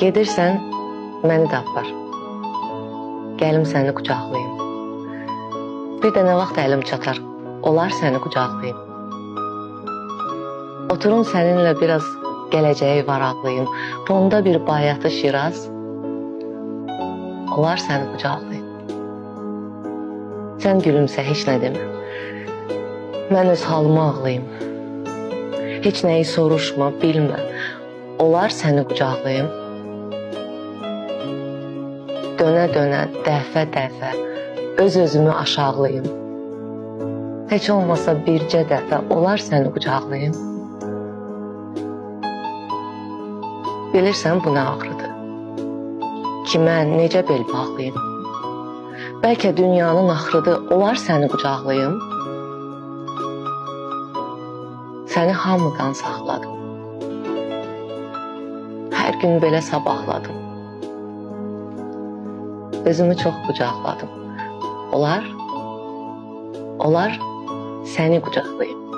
Gedirsən, məni də apar. Gəlim səni qucaqlayım. Bir də nə vaxt əlim çatar, olar səni qucaqlayım. Oturun səninlə biraz gələcəyi varaqlayım. Fonda bir bayatı şiraz, olar səni qucaqlayım. Sən gülümsə, heç nə demə. Mən öz halıma ağlayım. Heç nəyi soruşma, bilmə. Olar səni qucaqlayım. Dönə-dönə, dəfə-dəfə öz-özümü aşağılayım. Heç olmasa bircə dəfə olar səni qucaqlayım. Bilirsən bu nə ağrıdır? Kimə, necə bel bağlayım? Bəlkə dünyanın axırıdır, olar səni qucaqlayım. Səni hamıdan saxladım. Hər gün belə sabahladım. Özümü çox qucaqladım. Olar səni qucaqlayım.